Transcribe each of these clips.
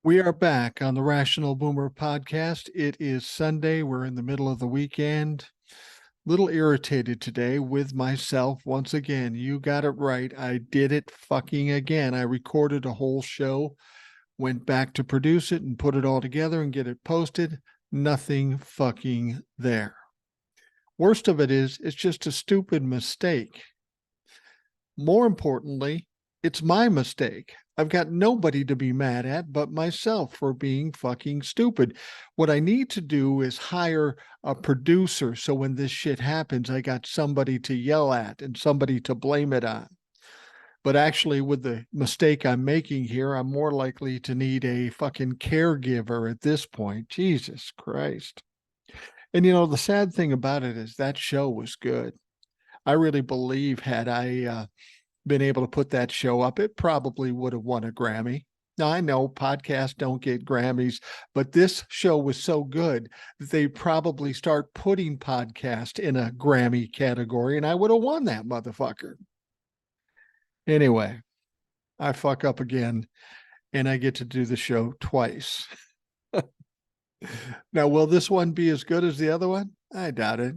We are back on the Rational Boomer podcast. It is Sunday. We're in the middle of the weekend. Little irritated today with myself once again. You got it right. I did it fucking again. I recorded a whole show, went back to produce it and put it all together and get it posted. Nothing fucking there. Worst of it is, it's just a stupid mistake. More importantly, it's my mistake. I've got nobody to be mad at but myself for being fucking stupid. What I need to do is hire a producer so when this shit happens, I got somebody to yell at and somebody to blame it on. But actually, with the mistake I'm making here, I'm more likely to need a fucking caregiver at this point. Jesus Christ. And the sad thing about it is that show was good. I really believe had I been able to put that show up, it probably would have won a Grammy. Now, I know podcasts don't get Grammys, but this show was so good that they probably start putting podcast in a Grammy category, and I would have won that motherfucker. Anyway, I fuck up again, and I get to do the show twice. Now, will this one be as good as the other one? I doubt it,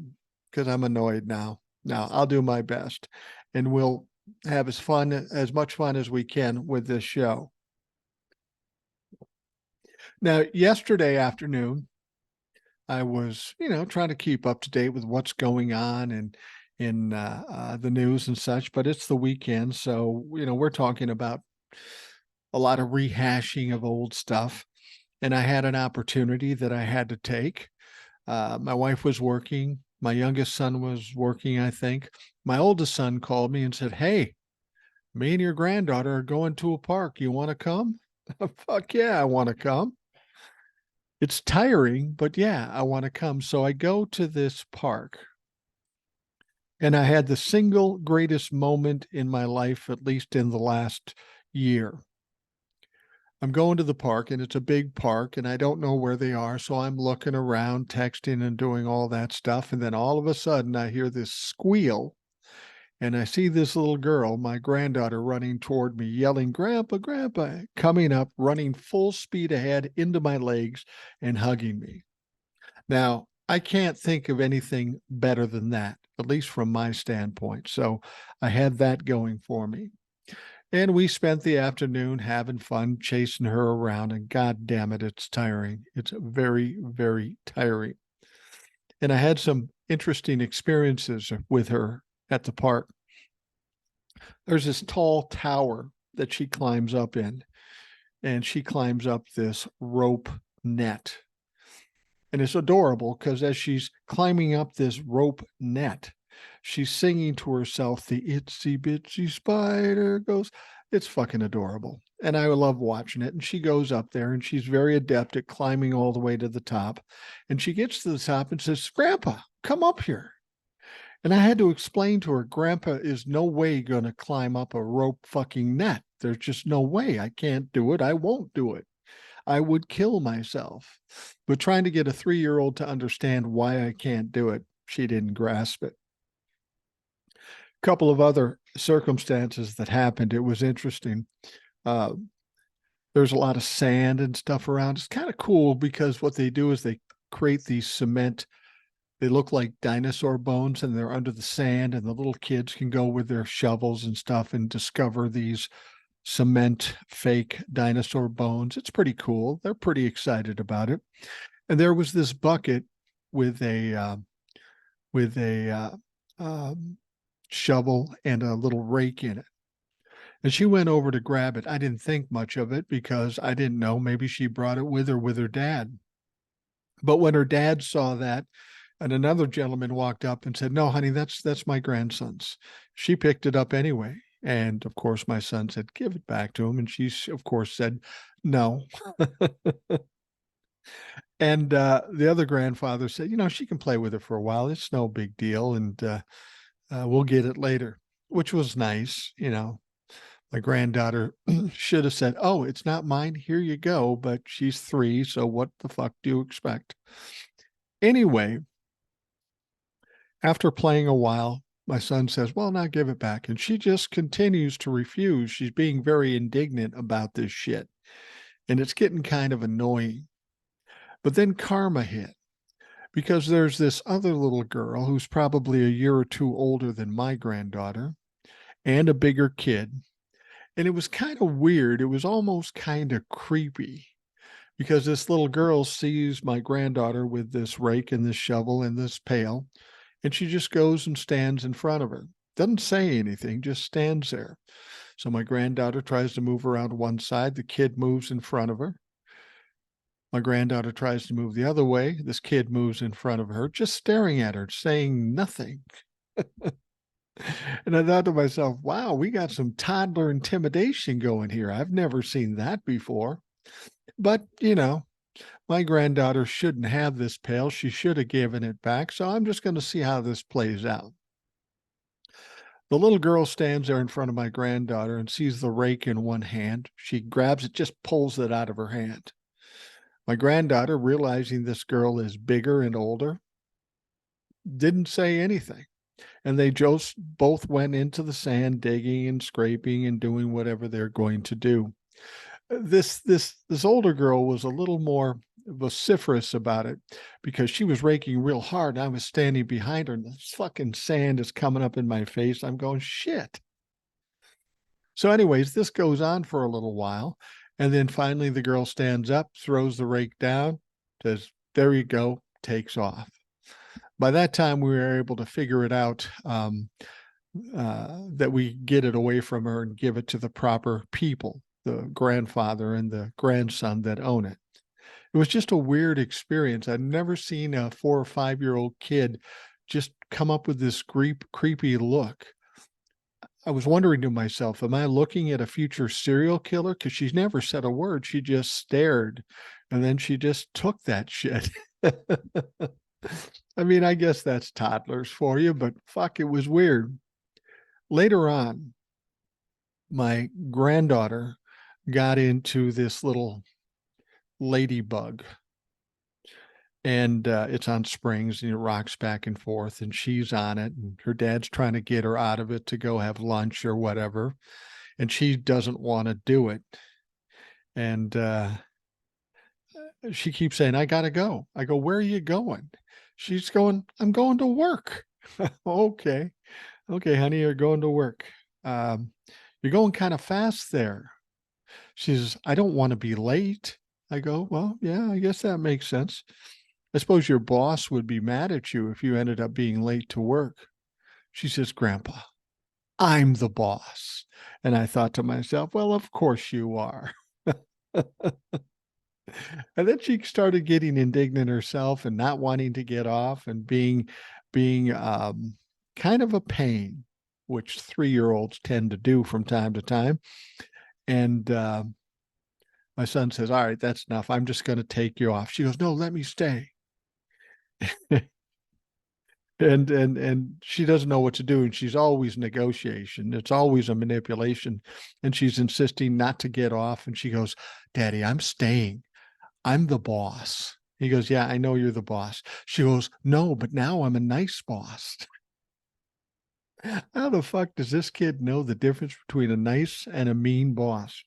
because I'm annoyed now. Now, I'll do my best, and we'll have as much fun as we can with this show. Now, yesterday afternoon, I was, trying to keep up to date with what's going on and in the news and such, but it's the weekend. So, we're talking about a lot of rehashing of old stuff. And I had an opportunity that I had to take. My wife was working. My youngest son was working, I think. My oldest son called me and said, "Hey, me and your granddaughter are going to a park. You want to come?" Fuck yeah, I want to come. It's tiring, but yeah, I want to come. So I go to this park. And I had the single greatest moment in my life, at least in the last year. I'm going to the park, and it's a big park, and I don't know where they are. So I'm looking around, texting and doing all that stuff. And then all of a sudden, I hear this squeal, and I see this little girl, my granddaughter, running toward me, yelling, "Grandpa, Grandpa," coming up, running full speed ahead into my legs and hugging me. Now, I can't think of anything better than that, at least from my standpoint. So I had that going for me. And we spent the afternoon having fun chasing her around, and God damn it, it's tiring. It's very, very tiring. And I had some interesting experiences with her at the park. There's this tall tower that she climbs up in, and she climbs up this rope net. And it's adorable because as she's climbing up this rope net, she's singing to herself, "The itsy bitsy spider goes." It's fucking adorable. And I love watching it. And she goes up there and she's very adept at climbing all the way to the top. And she gets to the top and says, "Grandpa, come up here." And I had to explain to her, Grandpa is no way going to climb up a rope fucking net. There's just no way. I can't do it. I won't do it. I would kill myself. But trying to get a 3-year-old to understand why I can't do it, she didn't grasp it. A couple of other circumstances that happened. It was interesting. There's a lot of sand and stuff around. It's kind of cool because what they do is they create these cement. They look like dinosaur bones and they're under the sand, and the little kids can go with their shovels and stuff and discover these cement fake dinosaur bones. It's pretty cool. They're pretty excited about it. And there was this bucket with a shovel and a little rake in it. And she went over to grab it. I didn't think much of it because I didn't know. Maybe she brought it with her dad. But when her dad saw that, and another gentleman walked up and said, "No, honey, that's my grandson's." She picked it up anyway. And of course, my son said, "Give it back to him." And she, of course, said, "No." And the other grandfather said, "She can play with it for a while. It's no big deal. And we'll get it later," which was nice. My granddaughter should have said, "Oh, it's not mine. Here you go." But she's 3. So what the fuck do you expect? Anyway, after playing a while, my son says, "Well, now give it back." And she just continues to refuse. She's being very indignant about this shit. and it's getting kind of annoying. But then karma hit because there's this other little girl who's probably a year or two older than my granddaughter and a bigger kid. And it was kind of weird. It was almost kind of creepy because this little girl sees my granddaughter with this rake and this shovel and this pail, and she just goes and stands in front of her. Doesn't say anything, just stands there. So my granddaughter tries to move around one side. The kid moves in front of her. My granddaughter tries to move the other way. This kid moves in front of her, just staring at her, saying nothing. And I thought to myself, wow, we got some toddler intimidation going here. I've never seen that before. But, my granddaughter shouldn't have this pail. She should have given it back. So I'm just going to see how this plays out. The little girl stands there in front of my granddaughter and sees the rake in one hand. She grabs it, just pulls it out of her hand. My granddaughter, realizing this girl is bigger and older, didn't say anything. And they just both went into the sand, digging and scraping and doing whatever they're going to do. This older girl was a little more vociferous about it because she was raking real hard. I was standing behind her and this fucking sand is coming up in my face. I'm going, shit. So anyways, this goes on for a little while. And then finally the girl stands up, throws the rake down, says, there you go, takes off. By that time, we were able to figure it out that we get it away from her and give it to the proper people, the grandfather and the grandson that own it. It was just a weird experience. I'd never seen a 4 or 5-year-old kid just come up with this creepy look. I was wondering to myself, am I looking at a future serial killer? Because she never said a word. She just stared, and then she just took that shit. I mean, I guess that's toddlers for you, but fuck, it was weird. Later on, my granddaughter got into this little ladybug, and it's on springs and it rocks back and forth, and she's on it, and her dad's trying to get her out of it to go have lunch or whatever, and she doesn't want to do it. And she keeps saying, I gotta go. I go, where are you going? She's going, I'm going to work. Okay. Okay, honey, you're going to work. You're going kind of fast there. She says, I don't want to be late. I go, well, yeah, I guess that makes sense. I suppose your boss would be mad at you if you ended up being late to work. She says, Grandpa, I'm the boss. And I thought to myself, well, of course you are. And then she started getting indignant herself and not wanting to get off and being kind of a pain, which 3-year-olds tend to do from time to time. And my son says, all right, that's enough. I'm just going to take you off. She goes, no, let me stay. And she doesn't know what to do. And she's always negotiation. It's always a manipulation. And she's insisting not to get off. And she goes, Daddy, I'm staying. I'm the boss. He goes, yeah, I know you're the boss. She goes, no, but now I'm a nice boss. How the fuck does this kid know the difference between a nice and a mean boss?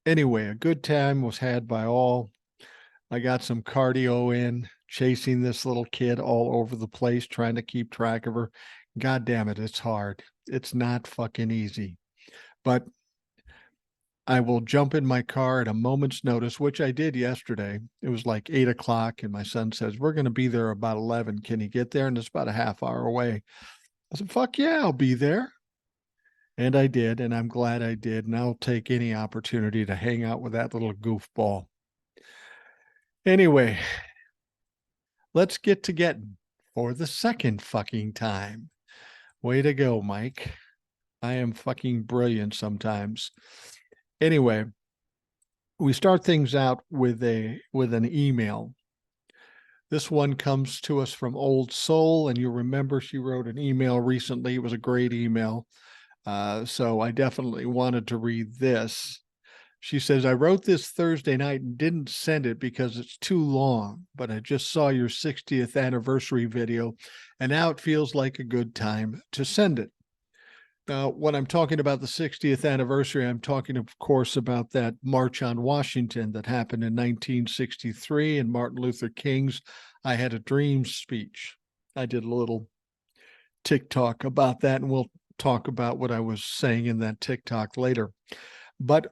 Anyway, a good time was had by all. I got some cardio in, chasing this little kid all over the place, trying to keep track of her. God damn it, it's hard. It's not fucking easy. But I will jump in my car at a moment's notice, which I did yesterday. It was like 8 o'clock, and my son says, we're going to be there about 11. Can you get there? And it's about a half hour away. I said, fuck yeah, I'll be there. And I did, and I'm glad I did. And I'll take any opportunity to hang out with that little goofball. Anyway, let's get to getting for the second fucking time. Way to go, Mike. I am fucking brilliant sometimes. Anyway, we start things out with an email. This one comes to us from Old Soul, and you remember she wrote an email recently. It was a great email. So I definitely wanted to read this. She says, I wrote this Thursday night and didn't send it because it's too long, but I just saw your 60th anniversary video, and now it feels like a good time to send it. When I'm talking about the 60th anniversary, I'm talking, of course, about that March on Washington that happened in 1963 and Martin Luther King's I Had a Dream speech. I did a little TikTok about that, and we'll talk about what I was saying in that TikTok later. But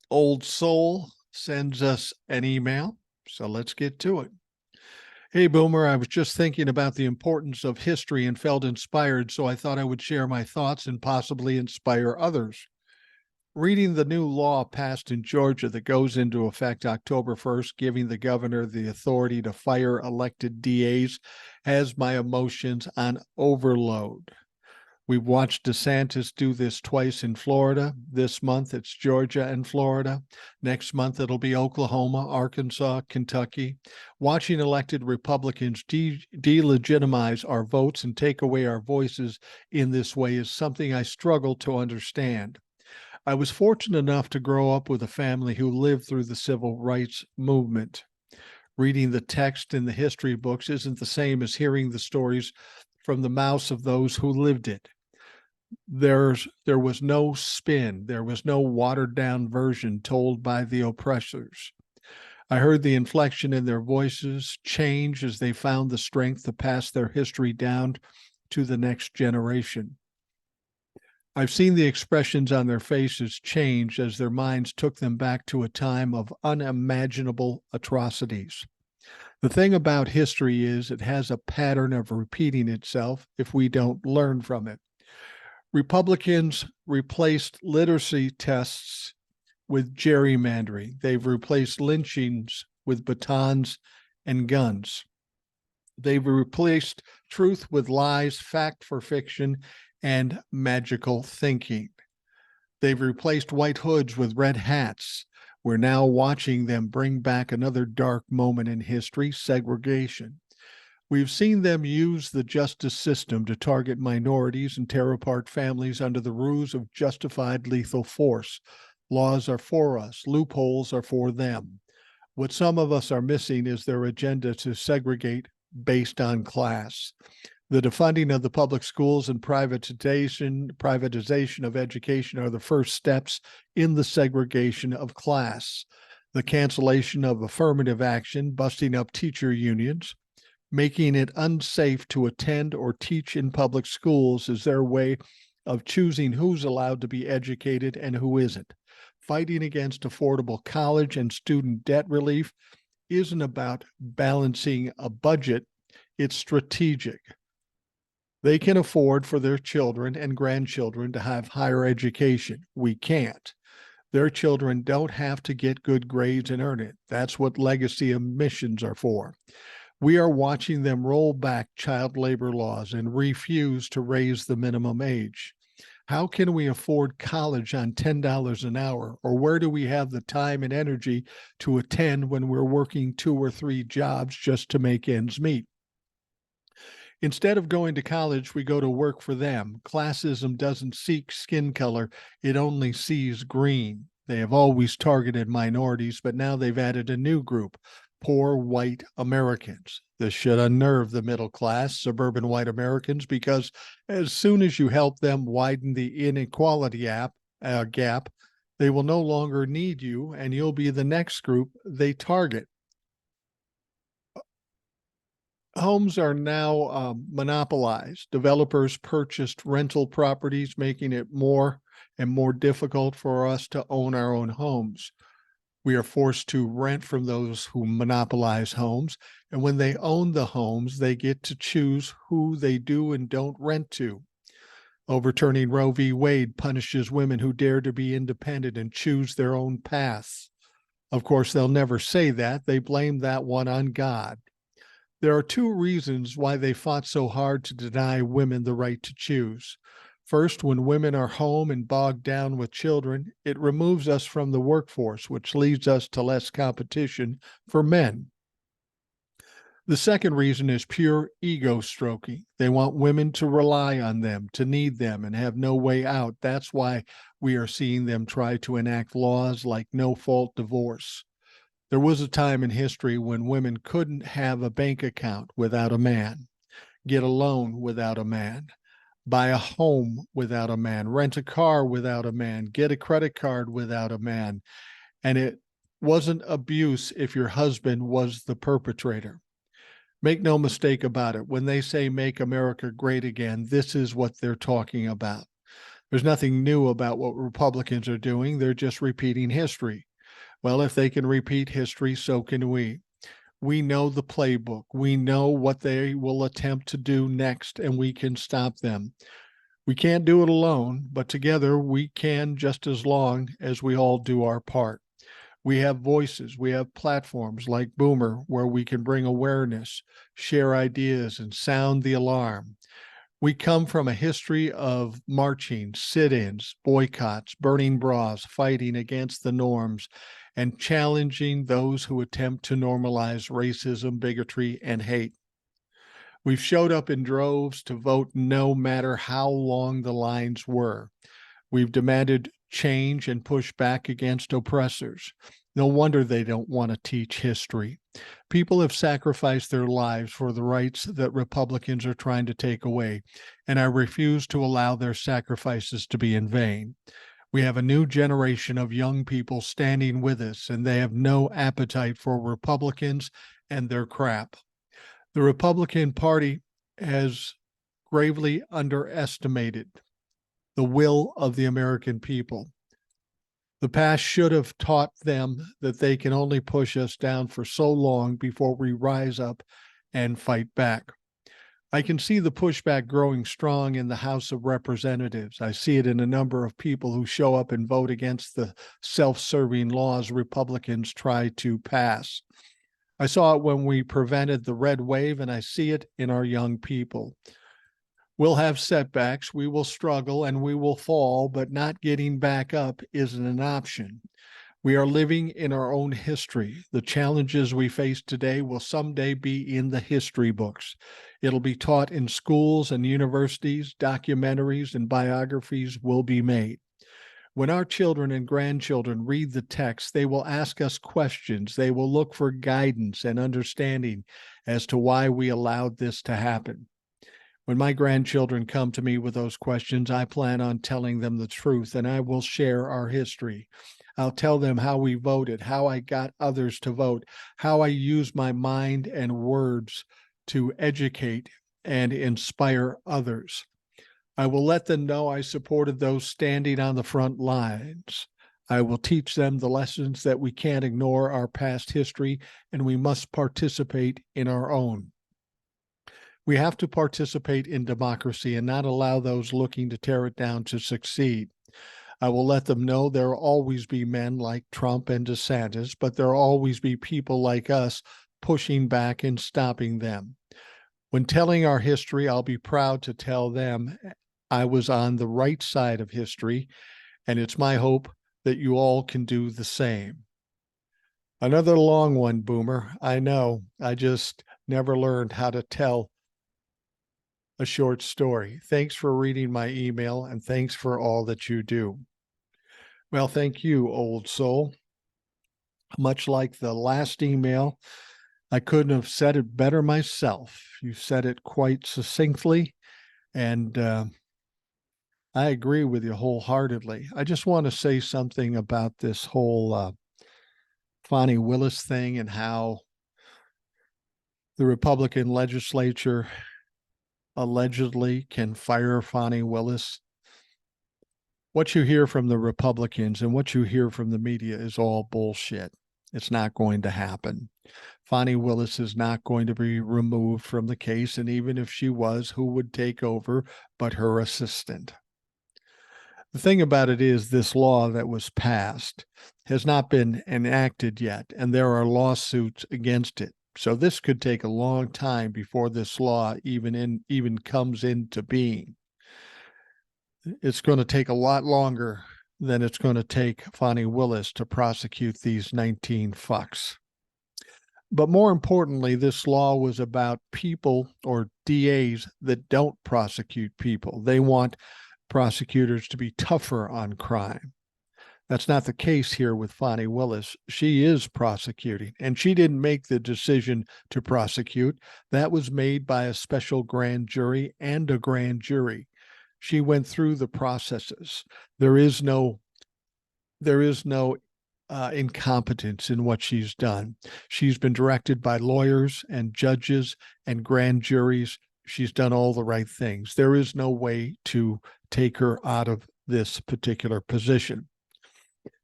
Old Soul sends us an email, so let's get to it. Hey, Boomer, I was just thinking about the importance of history and felt inspired, so I thought I would share my thoughts and possibly inspire others. Reading the new law passed in Georgia that goes into effect October 1st, giving the governor the authority to fire elected DAs, has my emotions on overload. We've watched DeSantis do this twice in Florida. This month, it's Georgia and Florida. Next month, it'll be Oklahoma, Arkansas, Kentucky. Watching elected Republicans delegitimize our votes and take away our voices in this way is something I struggle to understand. I was fortunate enough to grow up with a family who lived through the civil rights movement. Reading the text in the history books isn't the same as hearing the stories from the mouths of those who lived it. There was no spin. There was no watered down version told by the oppressors. I heard the inflection in their voices change as they found the strength to pass their history down to the next generation. I've seen the expressions on their faces change as their minds took them back to a time of unimaginable atrocities. The thing about history is it has a pattern of repeating itself if we don't learn from it. Republicans replaced literacy tests with gerrymandering. They've replaced lynchings with batons and guns. They've replaced truth with lies, fact for fiction, and magical thinking. They've replaced white hoods with red hats. We're now watching them bring back another dark moment in history, segregation. We've seen them use the justice system to target minorities and tear apart families under the ruse of justified lethal force. Laws are for us, loopholes are for them. What some of us are missing is their agenda to segregate based on class. The defunding of the public schools and privatization of education are the first steps in the segregation of class. The cancellation of affirmative action, busting up teacher unions, making it unsafe to attend or teach in public schools is their way of choosing who's allowed to be educated and who isn't. Fighting against affordable college and student debt relief isn't about balancing a budget, it's strategic. They can afford for their children and grandchildren to have higher education. We can't. Their children don't have to get good grades and earn it. That's what legacy admissions are for. We are watching them roll back child labor laws and refuse to raise the minimum age. How can we afford college on $10 an hour? Or where do we have the time and energy to attend when we're working 2 or 3 jobs just to make ends meet? Instead of going to college, we go to work for them. Classism doesn't seek skin color, it only sees green. They have always targeted minorities, but now they've added a new group, poor white Americans. This should unnerve the middle class, suburban white Americans, because as soon as you help them widen the inequality gap, they will no longer need you, and you'll be the next group they target. Homes are now monopolized. Developers purchased rental properties, making it more and more difficult for us to own our own homes. We are forced to rent from those who monopolize homes. And when they own the homes, they get to choose who they do and don't rent to. Overturning Roe v. Wade punishes women who dare to be independent and choose their own paths. Of course, they'll never say that. They blame that one on God. There are 2 reasons why they fought so hard to deny women the right to choose. First, when women are home and bogged down with children, it removes us from the workforce, which leads us to less competition for men. The second reason is pure ego stroking. They want women to rely on them, to need them, and have no way out. That's why we are seeing them try to enact laws like no-fault divorce. There was a time in history when women couldn't have a bank account without a man, get a loan without a man, buy a home without a man, rent a car without a man, get a credit card without a man. And it wasn't abuse if your husband was the perpetrator. Make no mistake about it. When they say make America great again, this is what they're talking about. There's nothing new about what Republicans are doing. They're just repeating history. Well, if they can repeat history, so can we. We know the playbook. We know what they will attempt to do next, and we can stop them. We can't do it alone, but together we can, just as long as we all do our part. We have voices, we have platforms like Boomer where we can bring awareness, share ideas, and sound the alarm. We come from a history of marching, sit-ins, boycotts, burning bras, fighting against the norms, and challenging those who attempt to normalize racism, bigotry, and hate. We've showed up in droves to vote no matter how long the lines were. We've demanded change and pushed back against oppressors. No wonder they don't want to teach history. People have sacrificed their lives for the rights that Republicans are trying to take away, and I refuse to allow their sacrifices to be in vain. We have a new generation of young people standing with us, and they have no appetite for Republicans and their crap. The Republican Party has gravely underestimated the will of the American people. The past should have taught them that they can only push us down for so long before we rise up and fight back. I can see the pushback growing strong in the House of Representatives. I see it in a number of people who show up and vote against the self-serving laws Republicans try to pass. I saw it when we prevented the red wave, and I see it in our young people. We'll have setbacks, we will struggle, and we will fall, but not getting back up isn't an option. We are living in our own history. The challenges we face today will someday be in the history books. It'll be taught in schools and universities, documentaries and biographies will be made. When our children and grandchildren read the text, they will ask us questions. They will look for guidance and understanding as to why we allowed this to happen. When my grandchildren come to me with those questions, I plan on telling them the truth, and I will share our history. I'll tell them how we voted, how I got others to vote, how I use my mind and words to educate and inspire others. I will let them know I supported those standing on the front lines. I will teach them the lessons that we can't ignore our past history, and we must participate in our own. We have to participate in democracy and not allow those looking to tear it down to succeed. I will let them know there will always be men like Trump and DeSantis, but there will always be people like us pushing back and stopping them. When telling our history, I'll be proud to tell them I was on the right side of history, and it's my hope that you all can do the same. Another long one, Boomer. I know. I just never learned how to tell a short story. Thanks for reading my email, and thanks for all that you do. Well, thank you, old soul. Much like the last email, I couldn't have said it better myself. You said it quite succinctly, and I agree with you wholeheartedly. I just want to say something about this whole Fani Willis thing and how the Republican legislature allegedly can fire Fani Willis. What you hear from the Republicans and what you hear from the media is all bullshit. It's not going to happen. Fani Willis is not going to be removed from the case, and even if she was, who would take over but her assistant? The thing about it is this law that was passed has not been enacted yet, and there are lawsuits against it. So this could take a long time before this law even comes into being. It's going to take a lot longer than it's going to take Fani Willis to prosecute these 19 fucks. But more importantly, this law was about people or DAs that don't prosecute people. They want prosecutors to be tougher on crime. That's not the case here with Fani Willis. She is prosecuting, and she didn't make the decision to prosecute. That was made by a special grand jury and a grand jury. She went through the processes. There is no incompetence in what she's done. She's been directed by lawyers and judges and grand juries. She's done all the right things. There is no way to take her out of this particular position.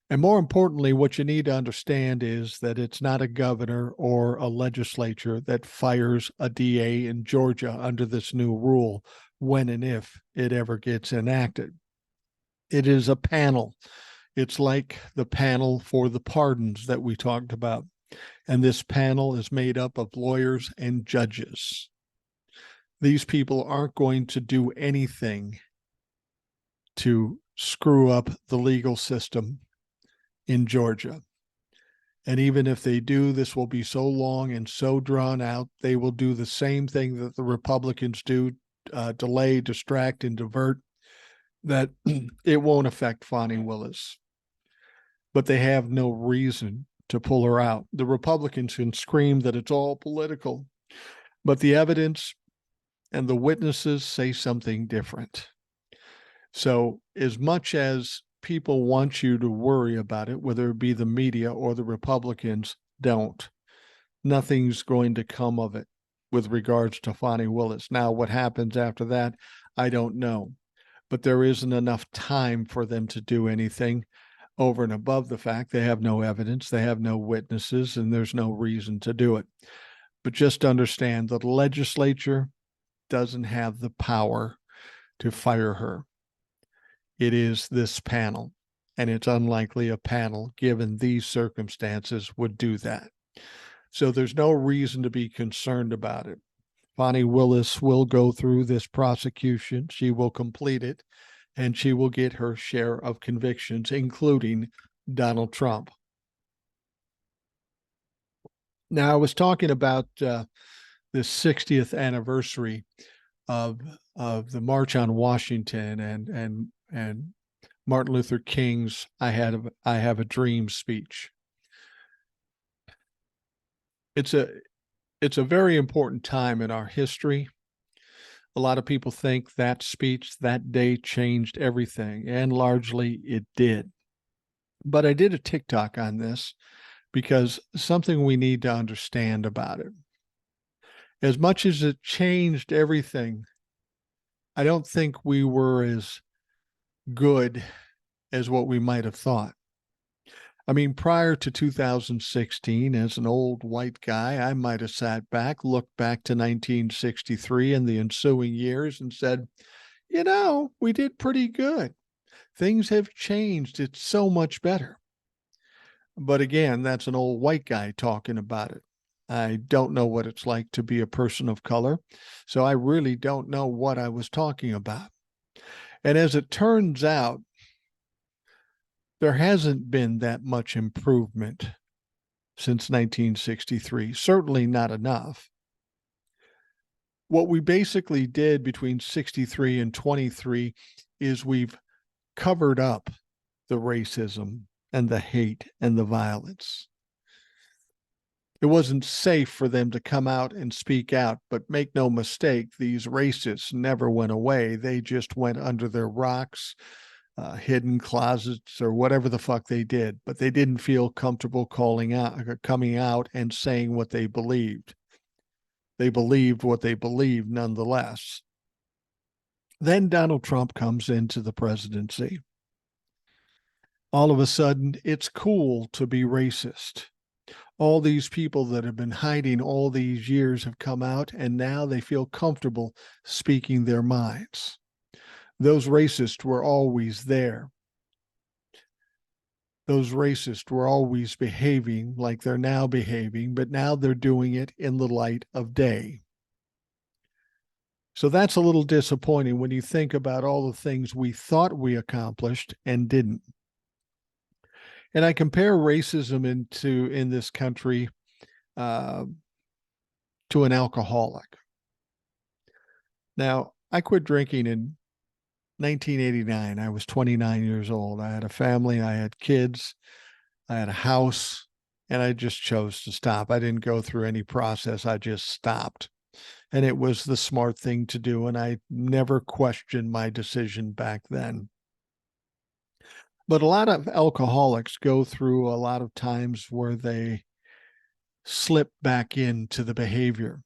And more importantly, what you need to understand is that it's not a governor or a legislature that fires a DA in Georgia under this new rule when and if it ever gets enacted. It is a panel. It's like the panel for the pardons that we talked about. And this panel is made up of lawyers and judges. These people aren't going to do anything to screw up the legal system in Georgia. And even if they do, this will be so long and so drawn out, they will do the same thing that the Republicans do, delay, distract, and divert, that it won't affect Fani Willis. But they have no reason to pull her out. The Republicans can scream that it's all political, but the evidence and the witnesses say something different. So as much as people want you to worry about it, whether it be the media or the Republicans, don't. Nothing's going to come of it with regards to Fani Willis. Now, what happens after that, I don't know. But there isn't enough time for them to do anything over and above the fact they have no evidence, they have no witnesses, and there's no reason to do it. But just understand that the legislature doesn't have the power to fire her. It is this panel, and it's unlikely a panel, given these circumstances, would do that. So there's no reason to be concerned about it. Fani Willis will go through this prosecution. She will complete it, and she will get her share of convictions, including Donald Trump. Now, I was talking about the 60th anniversary of the March on Washington and Martin Luther King's "I Have a Dream" speech. It's a very important time in our history. A lot of people think that speech that day changed everything, and largely it did. But I did a TikTok on this because something we need to understand about it. As much as it changed everything, I don't think we were as good as what we might have thought. I mean, prior to 2016, as an old white guy, I might have sat back, looked back to 1963 and the ensuing years and said, you know, we did pretty good. Things have changed. It's so much better. But again, that's an old white guy talking about it. I don't know what it's like to be a person of color, so I really don't know what I was talking about. And as it turns out, there hasn't been that much improvement since 1963, certainly not enough. What we basically did between 63 and 23 is we've covered up the racism and the hate and the violence. It wasn't safe for them to come out and speak out, but make no mistake, these racists never went away. They just went under their rocks, hidden closets, or whatever the fuck they did, but they didn't feel comfortable coming out and saying what they believed. They believed what they believed nonetheless. Then Donald Trump comes into the presidency. All of a sudden, it's cool to be racist. All these people that have been hiding all these years have come out, and now they feel comfortable speaking their minds. Those racists were always there. Those racists were always behaving like they're now behaving, but now they're doing it in the light of day. So that's a little disappointing when you think about all the things we thought we accomplished and didn't. And I compare racism in this country to an alcoholic. Now, I quit drinking in 1989. I was 29 years old. I had a family, I had kids, I had a house, and I just chose to stop. I didn't go through any process. I just stopped. and it was the smart thing to do. And I never questioned my decision back then. But a lot of alcoholics go through a lot of times where they slip back into the behavior.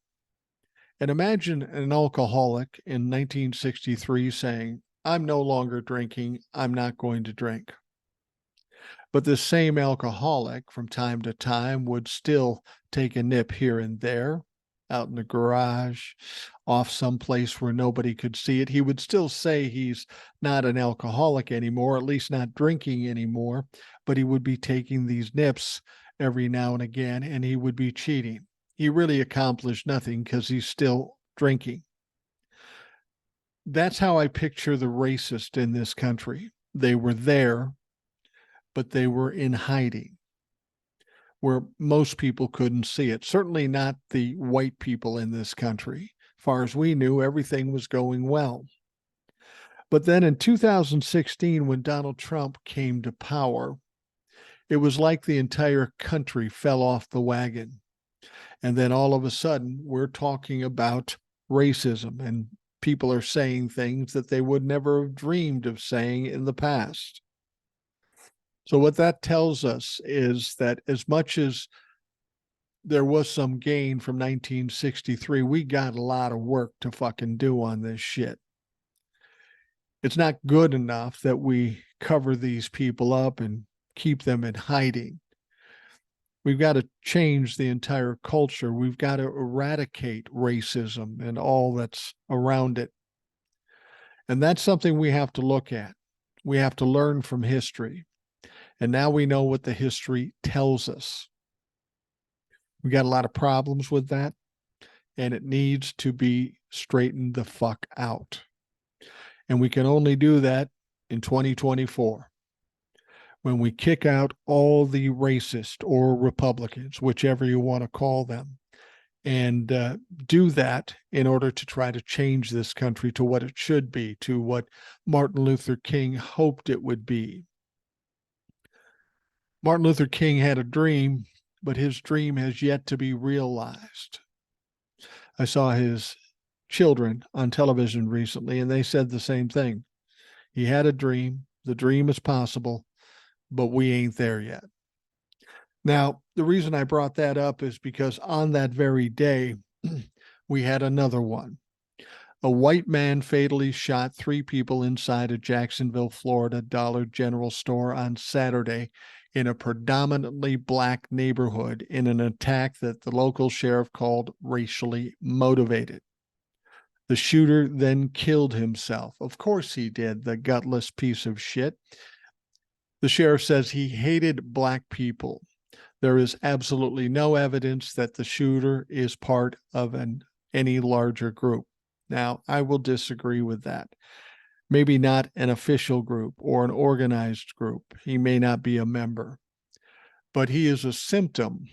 And imagine an alcoholic in 1963 saying, I'm no longer drinking, I'm not going to drink. But this same alcoholic from time to time would still take a nip here and there, out in the garage, off someplace where nobody could see it. He would still say he's not an alcoholic anymore, at least not drinking anymore, but he would be taking these nips every now and again, and he would be cheating. He really accomplished nothing because he's still drinking. That's how I picture the racist in this country. They were there, but they were in hiding where most people couldn't see it. Certainly not the white people in this country. As far as we knew, everything was going well. But then in 2016, when Donald Trump came to power, it was like the entire country fell off the wagon. And then all of a sudden, we're talking about racism, and people are saying things that they would never have dreamed of saying in the past. So what that tells us is that as much as there was some gain from 1963, we got a lot of work to fucking do on this shit. It's not good enough that we cover these people up and keep them in hiding. We've got to change the entire culture. We've got to eradicate racism and all that's around it. And that's something we have to look at. We have to learn from history. And now we know what the history tells us. We got a lot of problems with that, and it needs to be straightened the fuck out. And we can only do that in 2024 when we kick out all the racist or Republicans, whichever you want to call them, and do that in order to try to change this country to what it should be, to what Martin Luther King hoped it would be. Martin Luther King had a dream, but his dream has yet to be realized. I saw his children on television recently, and they said the same thing. He had a dream. The dream is possible, but we ain't there yet. Now, the reason I brought that up is because on that very day, we had another one. A white man fatally shot 3 people inside a Jacksonville, Florida Dollar General store on Saturday in a predominantly black neighborhood in an attack that the local sheriff called racially motivated. The shooter then killed himself. Of course he did, the gutless piece of shit. The sheriff says he hated black people. There is absolutely no evidence that the shooter is part of any larger group. Now, I will disagree with that. Maybe not an official group or an organized group. He may not be a member, but he is a symptom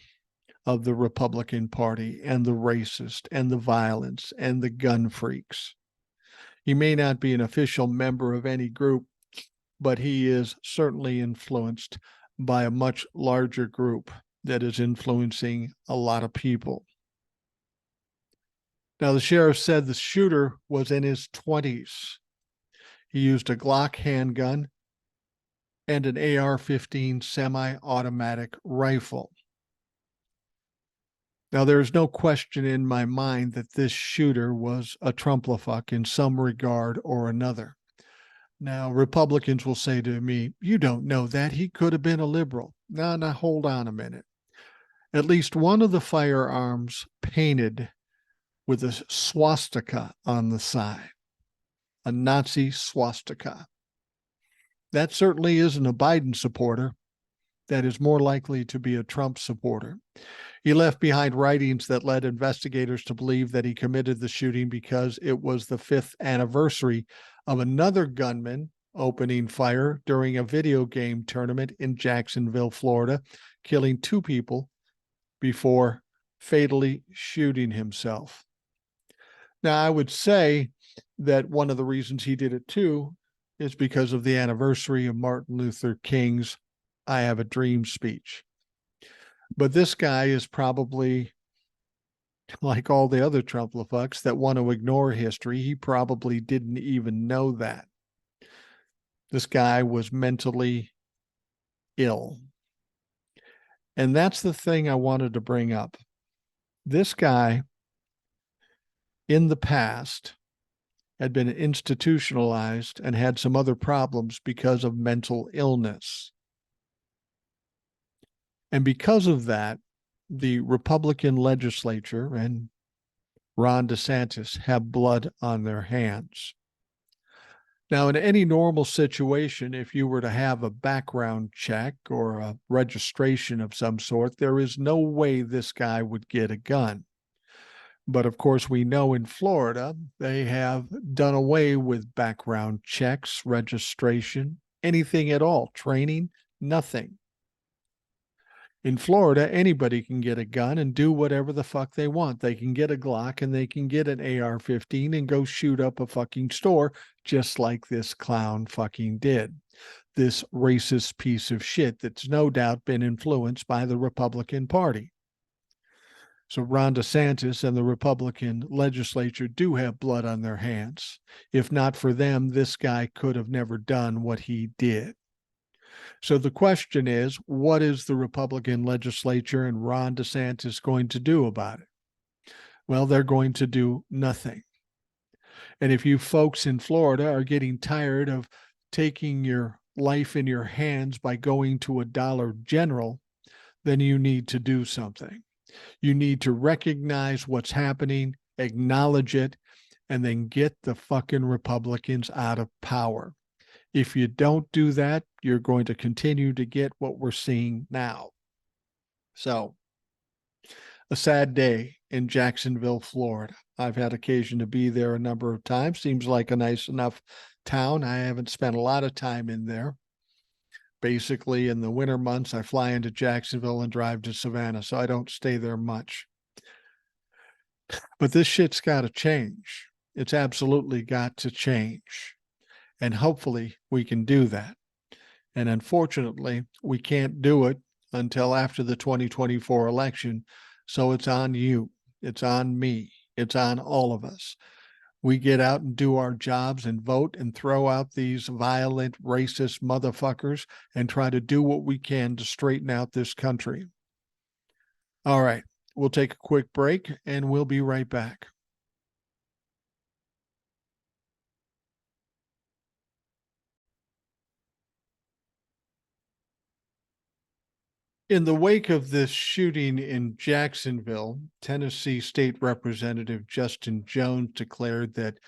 of the Republican Party and the racist and the violence and the gun freaks. He may not be an official member of any group, but he is certainly influenced by a much larger group that is influencing a lot of people. Now, the sheriff said the shooter was in his 20s. He used a Glock handgun and an AR-15 semi-automatic rifle. Now, there's no question in my mind that this shooter was a Trumplafuck in some regard or another. Now, Republicans will say to me, you don't know that. He could have been a liberal. Now, hold on a minute. At least one of the firearms painted with a swastika on the side, a Nazi swastika. That certainly isn't a Biden supporter. That is more likely to be a Trump supporter. He left behind writings that led investigators to believe that he committed the shooting because it was the 5th anniversary of another gunman opening fire during a video game tournament in Jacksonville, Florida, killing 2 people before fatally shooting himself. Now, I would say that one of the reasons he did it too is because of the anniversary of Martin Luther King's I Have a Dream speech. But this guy is probably like all the other Trump-fucks that want to ignore history, he probably didn't even know that. This guy was mentally ill. And that's the thing I wanted to bring up. This guy in the past had been institutionalized and had some other problems because of mental illness. And because of that, the Republican legislature and Ron DeSantis have blood on their hands. Now, in any normal situation, if you were to have a background check or a registration of some sort, there is no way this guy would get a gun. But of course, we know in Florida, they have done away with background checks, registration, anything at all, training, nothing. In Florida, anybody can get a gun and do whatever the fuck they want. They can get a Glock and they can get an AR-15 and go shoot up a fucking store just like this clown fucking did. This racist piece of shit that's no doubt been influenced by the Republican Party. So Ron DeSantis and the Republican legislature do have blood on their hands. If not for them, this guy could have never done what he did. So the question is, what is the Republican legislature and Ron DeSantis going to do about it? Well, they're going to do nothing. And if you folks in Florida are getting tired of taking your life in your hands by going to a Dollar General, then you need to do something. You need to recognize what's happening, acknowledge it, and then get the fucking Republicans out of power. If you don't do that, you're going to continue to get what we're seeing now. So, a sad day in Jacksonville, Florida. I've had occasion to be there a number of times. Seems like a nice enough town. I haven't spent a lot of time in there. Basically, in the winter months, I fly into Jacksonville and drive to Savannah, so I don't stay there much. But this shit's got to change. It's absolutely got to change. And hopefully we can do that. And unfortunately, we can't do it until after the 2024 election. So it's on you. It's on me. It's on all of us. We get out and do our jobs and vote and throw out these violent, racist motherfuckers and try to do what we can to straighten out this country. All right. We'll take a quick break and we'll be right back. In the wake of this shooting in Jacksonville, Tennessee State Representative Justin Jones declared that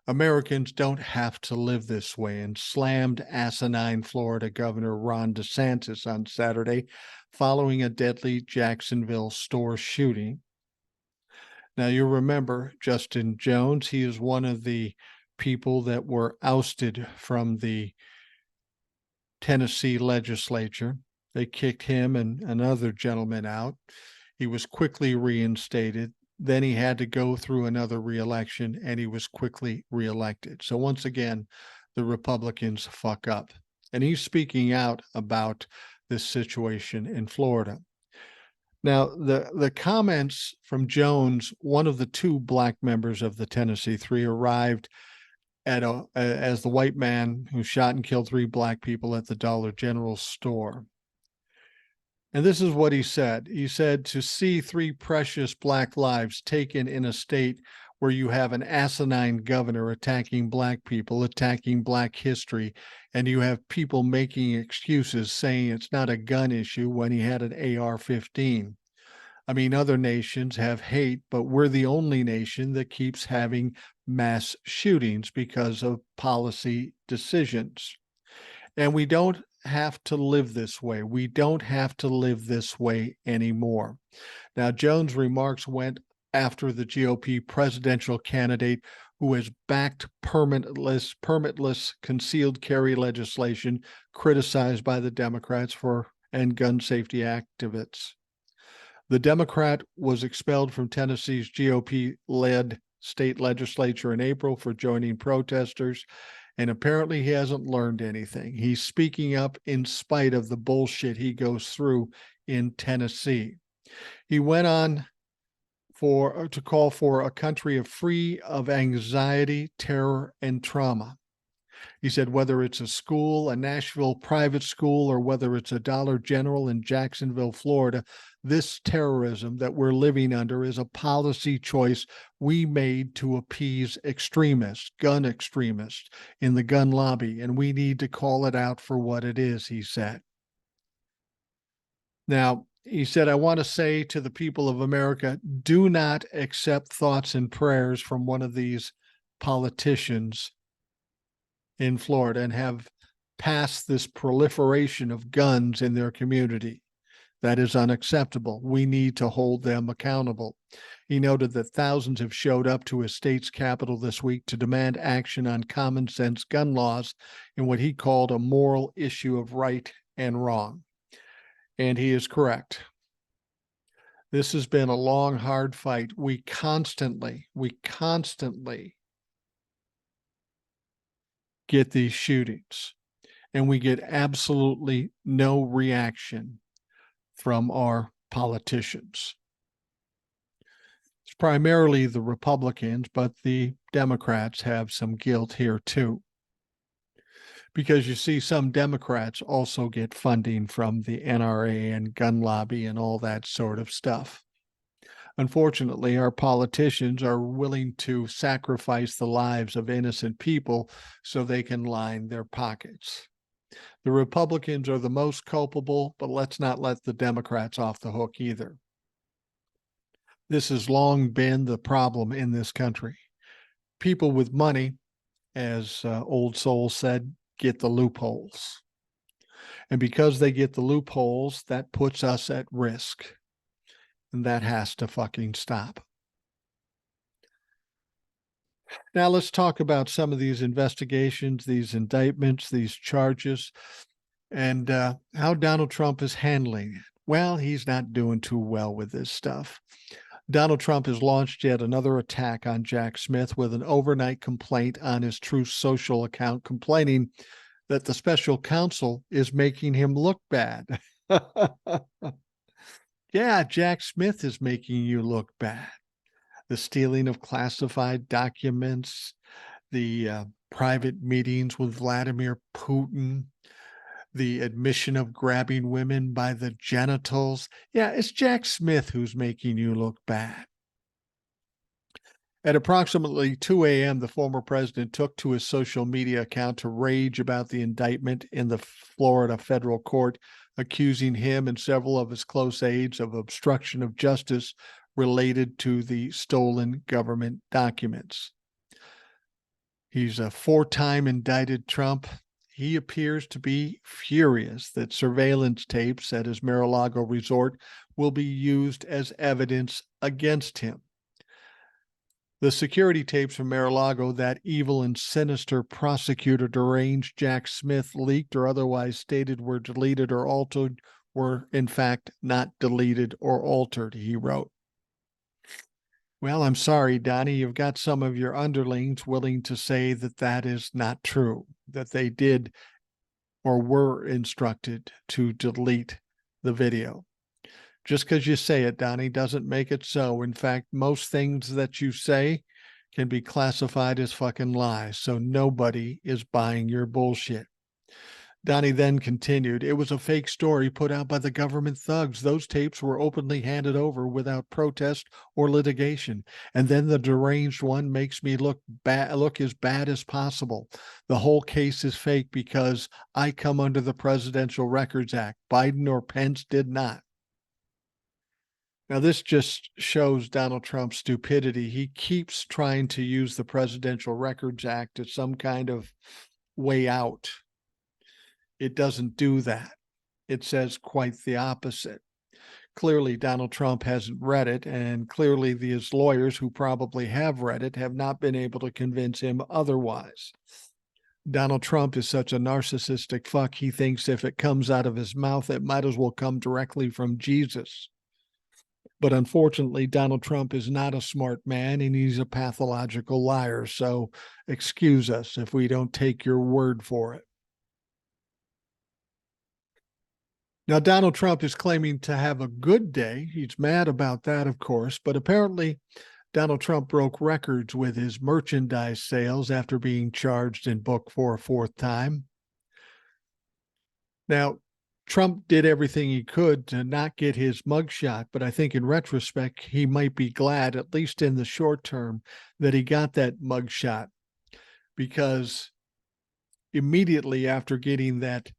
Americans don't have to live this way and slammed asinine Florida Governor Ron DeSantis on Saturday following a deadly Jacksonville store shooting. Now, you remember Justin Jones. He is one of the people that were ousted from the Tennessee legislature. They kicked him and another gentleman out. He was quickly reinstated. Then he had to go through another reelection, and he was quickly reelected. So once again, the Republicans fuck up. And he's speaking out about this situation in Florida. Now, the comments from Jones, one of the two black members of the Tennessee Three, arrived as the white man who shot and killed 3 black people at the Dollar General store. And this is what he said. He said, to see 3 precious black lives taken in a state where you have an asinine governor attacking black people, attacking black history, and you have people making excuses saying it's not a gun issue when he had an AR-15. I mean, other nations have hate, but we're the only nation that keeps having mass shootings because of policy decisions. And we don't have to live this way. We don't have to live this way anymore. Now, Jones' remarks went after the GOP presidential candidate who has backed permitless concealed carry legislation criticized by the Democrats and gun safety activists. The Democrat was expelled from Tennessee's GOP-led state legislature in April for joining protesters, and apparently he hasn't learned anything. He's speaking up in spite of the bullshit he goes through in Tennessee. He went on to call for a country free of anxiety, terror, and trauma. He said whether it's a school, a Nashville private school, or whether it's a Dollar General in Jacksonville, Florida, this terrorism that we're living under is a policy choice we made to appease extremists, gun extremists in the gun lobby, and we need to call it out for what it is, he said. Now, he said, I want to say to the people of America, do not accept thoughts and prayers from one of these politicians in Florida and have passed this proliferation of guns in their community. That is unacceptable. We need to hold them accountable. He noted that thousands have showed up to his state's capital this week to demand action on common sense gun laws in what he called a moral issue of right and wrong. And he is correct. This has been a long, hard fight. We constantly get these shootings, and we get absolutely no reaction from our politicians. It's primarily the Republicans, but the Democrats have some guilt here too. Because you see, some Democrats also get funding from the NRA and gun lobby and all that sort of stuff. Unfortunately, our politicians are willing to sacrifice the lives of innocent people so they can line their pockets. The Republicans are the most culpable, but let's not let the Democrats off the hook either. This has long been the problem in this country. People with money, as Old Soul said, get the loopholes. And because they get the loopholes, that puts us at risk. And that has to fucking stop. Now let's talk about some of these investigations, these indictments, these charges, and how Donald Trump is handling it. Well, he's not doing too well with this stuff. Donald Trump has launched yet another attack on Jack Smith with an overnight complaint on his Truth Social account, complaining that the special counsel is making him look bad. Yeah, Jack Smith is making you look bad. The stealing of classified documents, the private meetings with Vladimir Putin, the admission of grabbing women by the genitals. Yeah, it's Jack Smith who's making you look bad. At approximately 2 a.m., the former president took to his social media account to rage about the indictment in the Florida federal court, accusing him and several of his close aides of obstruction of justice related to the stolen government documents. He's a four-time indicted Trump. He appears to be furious that surveillance tapes at his Mar-a-Lago resort will be used as evidence against him. The security tapes from Mar-a-Lago that evil and sinister prosecutor deranged Jack Smith leaked or otherwise stated were deleted or altered were in fact not deleted or altered, he wrote. Well, I'm sorry, Donnie, you've got some of your underlings willing to say that that is not true, that they did or were instructed to delete the video. Just because you say it, Donnie, doesn't make it so. In fact, most things that you say can be classified as fucking lies, so nobody is buying your bullshit. Donnie then continued, it was a fake story put out by the government thugs. Those tapes were openly handed over without protest or litigation. And then the deranged one makes me look as bad as possible. The whole case is fake because I come under the Presidential Records Act. Biden or Pence did not. Now, this just shows Donald Trump's stupidity. He keeps trying to use the Presidential Records Act as some kind of way out. It doesn't do that. It says quite the opposite. Clearly, Donald Trump hasn't read it, and clearly his lawyers, who probably have read it, have not been able to convince him otherwise. Donald Trump is such a narcissistic fuck, he thinks if it comes out of his mouth, it might as well come directly from Jesus. But unfortunately, Donald Trump is not a smart man, and he's a pathological liar. So excuse us if we don't take your word for it. Now, Donald Trump is claiming to have a good day. He's mad about that, of course, but apparently Donald Trump broke records with his merchandise sales after being charged and booked for a fourth time. Now, Trump did everything he could to not get his mugshot, but I think in retrospect, he might be glad, at least in the short term, that he got that mugshot, because immediately after getting that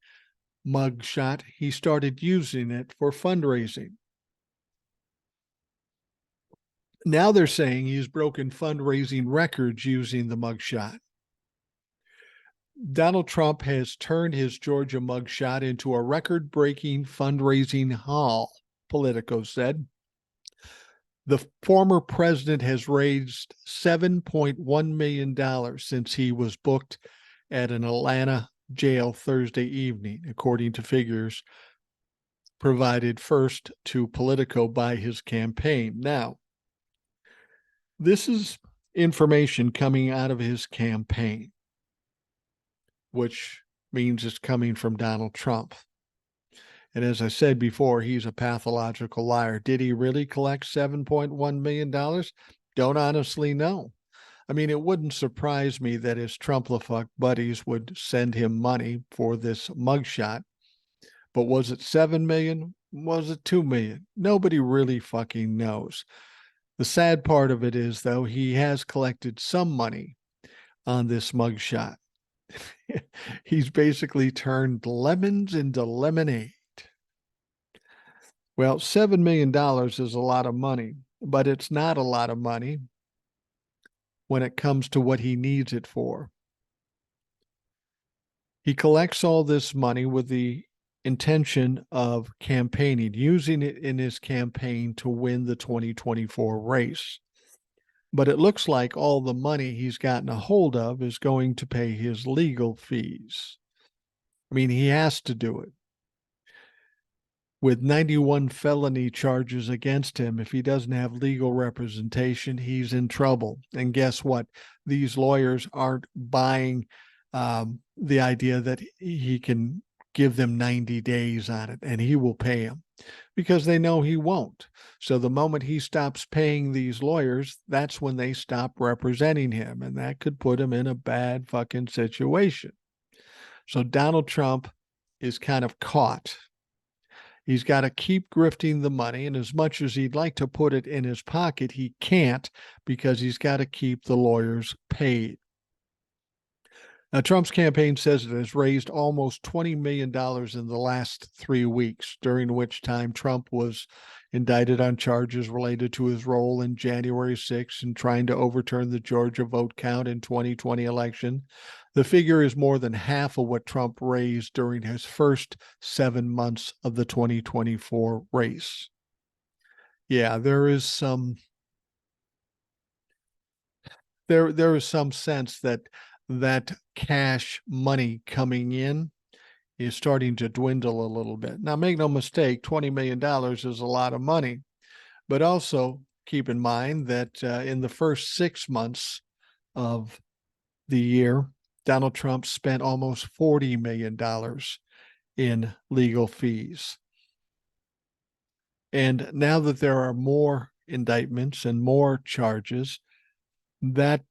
mugshot, he started using it for fundraising. Now they're saying he's broken fundraising records using the mugshot. Donald Trump has turned his Georgia mugshot into a record-breaking fundraising haul, Politico said. The former president has raised $7.1 million since he was booked at an Atlanta jail Thursday evening, according to figures provided first to Politico by his campaign. Now, this is information coming out of his campaign, which means it's coming from Donald Trump. And as I said before, he's a pathological liar. Did he really collect $7.1 million? Don't honestly know. I mean, it wouldn't surprise me that his Trump-la-fuck buddies would send him money for this mugshot. But was it 7 million? Was it 2 million? Nobody really fucking knows. The sad part of it is, though, he has collected some money on this mugshot. He's basically turned lemons into lemonade. Well, $7 million is a lot of money, but it's not a lot of money when it comes to what he needs it for. He collects all this money with the intention of campaigning, using it in his campaign to win the 2024 race. But it looks like all the money he's gotten a hold of is going to pay his legal fees. I mean, he has to do it. With 91 felony charges against him, if he doesn't have legal representation, he's in trouble. And guess what? These lawyers aren't buying the idea that he can give them 90 days on it and he will pay them, because they know he won't. So the moment he stops paying these lawyers, that's when they stop representing him, and that could put him in a bad fucking situation. So Donald Trump is kind of caught. He's got to keep grifting the money, and as much as he'd like to put it in his pocket, he can't, because he's got to keep the lawyers paid. Now, Trump's campaign says it has raised almost $20 million in the last 3 weeks, during which time Trump was indicted on charges related to his role in January 6th and trying to overturn the Georgia vote count in 2020 election. The figure is more than half of what Trump raised during his first 7 months of the 2024 race. Yeah, there is some sense that cash money coming in is starting to dwindle a little bit. Now, make no mistake, $20 million is a lot of money, but also keep in mind that in the first 6 months of the year, Donald Trump spent almost $40 million in legal fees. And now that there are more indictments and more charges, that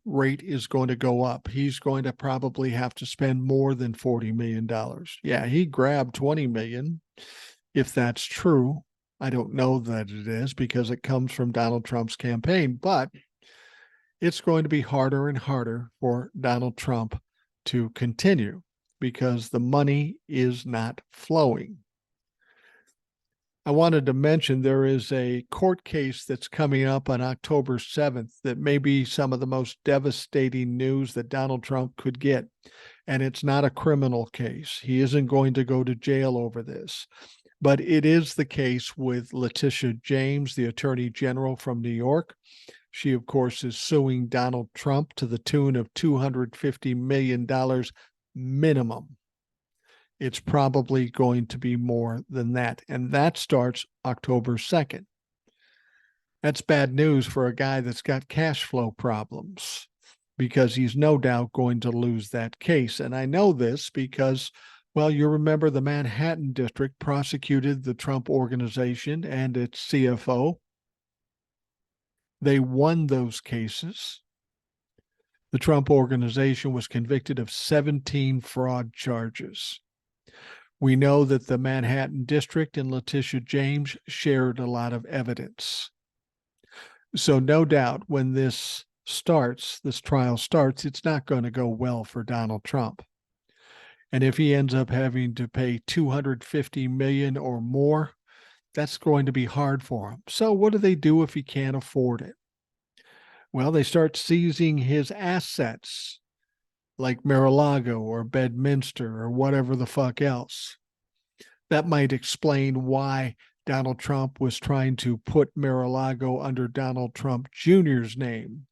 rate is going to go up. He's going to probably have to spend more than $40 million. Yeah, he grabbed $20 million. If that's true, I don't know that it is, because it comes from Donald Trump's campaign, but it's going to be harder and harder for Donald Trump to continue, because the money is not flowing. I wanted to mention there is a court case that's coming up on October 7th that may be some of the most devastating news that Donald Trump could get. And it's not a criminal case. He isn't going to go to jail over this. But it is the case with Letitia James, the Attorney General from New York. She, of course, is suing Donald Trump to the tune of $250 million minimum. It's probably going to be more than that. And that starts October 2nd. That's bad news for a guy that's got cash flow problems, because he's no doubt going to lose that case. And I know this because Well, you remember the Manhattan District prosecuted the Trump Organization and its CFO. They won those cases. The Trump Organization was convicted of 17 fraud charges. We know that the Manhattan District and Letitia James shared a lot of evidence. So no doubt when this trial starts, it's not going to go well for Donald Trump. And if he ends up having to pay $250 million or more, that's going to be hard for him. So what do they do if he can't afford it? Well, they start seizing his assets like Mar-a-Lago or Bedminster or whatever the fuck else. That might explain why Donald Trump was trying to put Mar-a-Lago under Donald Trump Jr.'s name.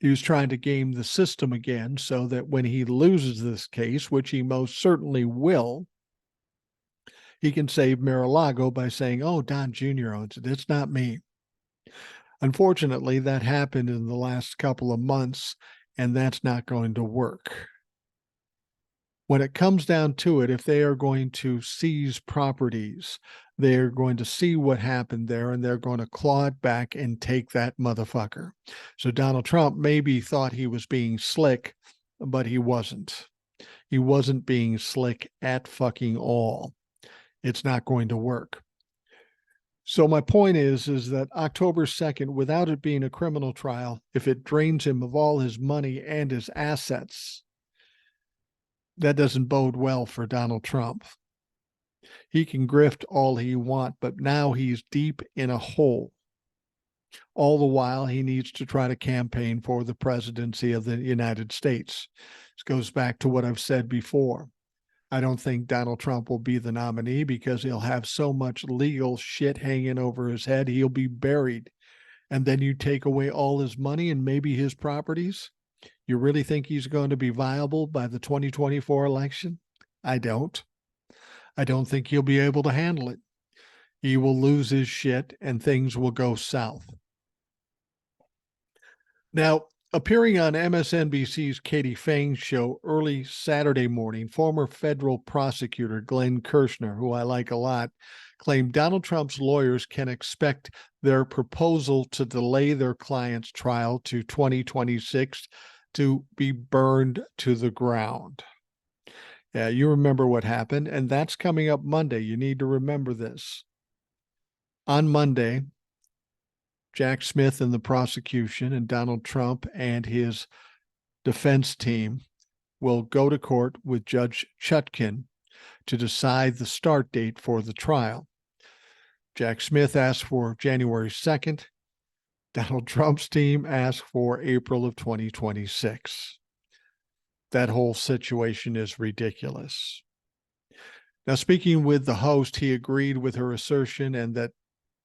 He was trying to game the system again so that when he loses this case, which he most certainly will, he can save Mar-a-Lago by saying, oh, Don Jr. owns it. It's not me. Unfortunately, that happened in the last couple of months, and that's not going to work. When it comes down to it, if they are going to seize properties, they're going to see what happened there, and they're going to claw it back and take that motherfucker. So Donald Trump maybe thought he was being slick, but he wasn't. He wasn't being slick at fucking all. It's not going to work. So my point is that October 2nd, without it being a criminal trial, if it drains him of all his money and his assets, that doesn't bode well for Donald Trump. He can grift all he wants, but now he's deep in a hole. All the while, he needs to try to campaign for the presidency of the United States. This goes back to what I've said before. I don't think Donald Trump will be the nominee because he'll have so much legal shit hanging over his head. He'll be buried. And then you take away all his money and maybe his properties. You really think he's going to be viable by the 2024 election? I don't. I don't think he'll be able to handle it. He will lose his shit and things will go south. Now, appearing on MSNBC's Katie Fang's show early Saturday morning, former federal prosecutor Glenn Kirshner, who I like a lot, claimed Donald Trump's lawyers can expect their proposal to delay their client's trial to 2026 to be burned to the ground. Yeah, you remember what happened, and that's coming up Monday. You need to remember this. On Monday, Jack Smith and the prosecution and Donald Trump and his defense team will go to court with Judge Chutkan to decide the start date for the trial. Jack Smith asked for January 2nd. Donald Trump's team asked for April of 2026. That whole situation is ridiculous. Now, speaking with the host, he agreed with her assertion and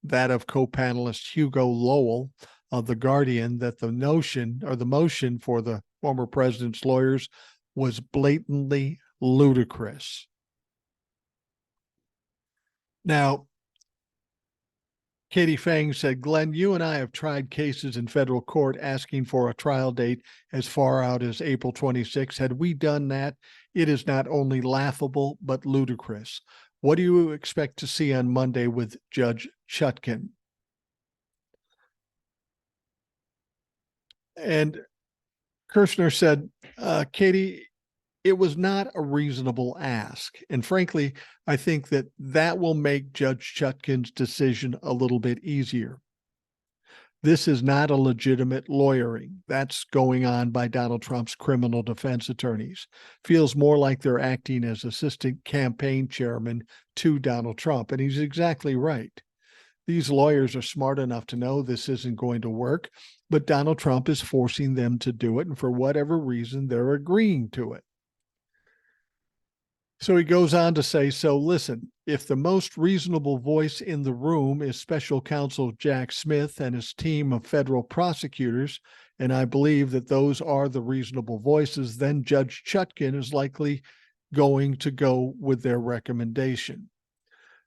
that of co-panelist Hugo Lowell of The Guardian that the motion for the former president's lawyers was blatantly ludicrous. Now, Katie Fang said, Glenn, you and I have tried cases in federal court asking for a trial date as far out as April 26. Had we done that, it is not only laughable, but ludicrous. What do you expect to see on Monday with Judge Chutkan? And Kirshner said, Katie, it was not a reasonable ask. And frankly, I think that will make Judge Chutkan's decision a little bit easier. This is not a legitimate lawyering. That's going on by Donald Trump's criminal defense attorneys. Feels more like they're acting as assistant campaign chairman to Donald Trump. And he's exactly right. These lawyers are smart enough to know this isn't going to work, but Donald Trump is forcing them to do it. And for whatever reason, they're agreeing to it. So he goes on to say, so listen, if the most reasonable voice in the room is special counsel Jack Smith and his team of federal prosecutors, and I believe that those are the reasonable voices, then Judge Chutkan is likely going to go with their recommendation.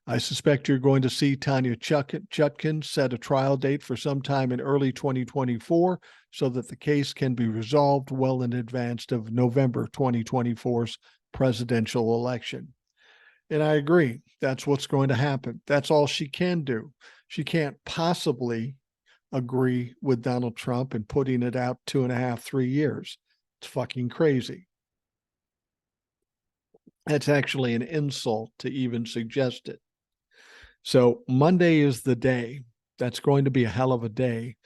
I suspect you're going to see Tanya Chutkan set a trial date for sometime in early 2024 so that the case can be resolved well in advance of November 2024's presidential election. And I agree. That's what's going to happen. That's all she can do. She can't possibly agree with Donald Trump and putting it out 2.5, 3 years. It's fucking crazy. That's actually an insult to even suggest it. So Monday is the day. That's going to be a hell of a day.